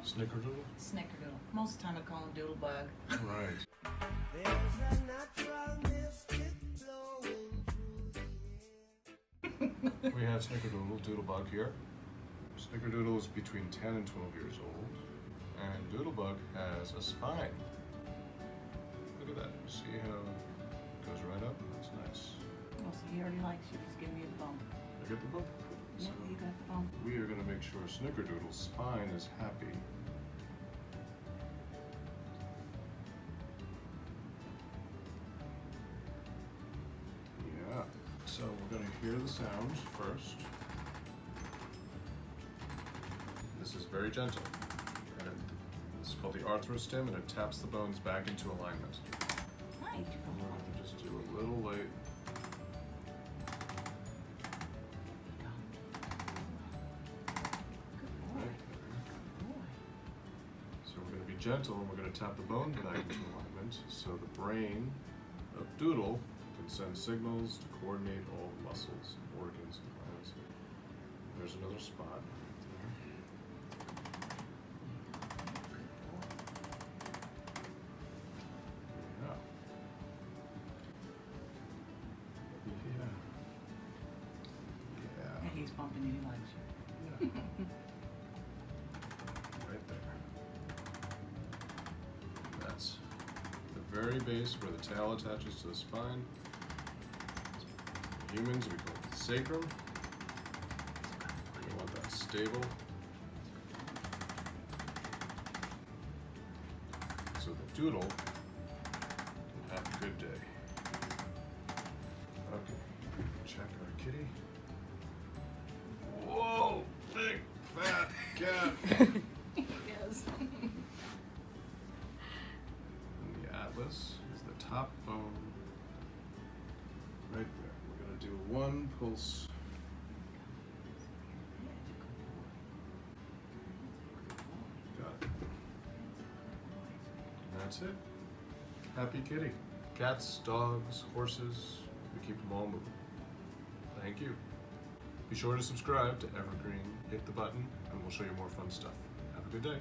Snickerdoodle? Snickerdoodle. Most of the time I call him Doodlebug. Right. There's a natural mystic flowing through the air. We have Snickerdoodle, Doodlebug here. Snickerdoodle is between 10 and 12 years old. And Doodlebug has a spine. Look at that. See how it goes right up? That's nice. Oh, so he already likes you. He's giving you the bump. I get the book. Yep, you got the bump. We are going to make sure Snickerdoodle's spine is happy. Yeah. So we're going to hear the sounds first. This is very gentle. And this is called the arthrostim, and it taps the bones back into alignment. Hi. And we're going to just do a little light. Right there. So we're going to be gentle, and we're going to tap the bones back into alignment so the brain of Doodle can send signals to coordinate all the muscles, organs, and glands. There's another spot right there. Yeah. Yeah, he's bumping you. He likes you. Yeah. Right there. That's the very base where the tail attaches to the spine. Humans, we call it the sacrum. We want that stable. So the Doodle can have a good day. Okay, check our kitty. Whoa, big fat cat. Yes. And the atlas is the top bone right there. We're going to do one pulse. Got it. And that's it. Happy kitty. Cats, dogs, horses, we keep them all moving. Thank you. Be sure to subscribe to Evergreen, hit the button, and we'll show you more fun stuff. Have a good day.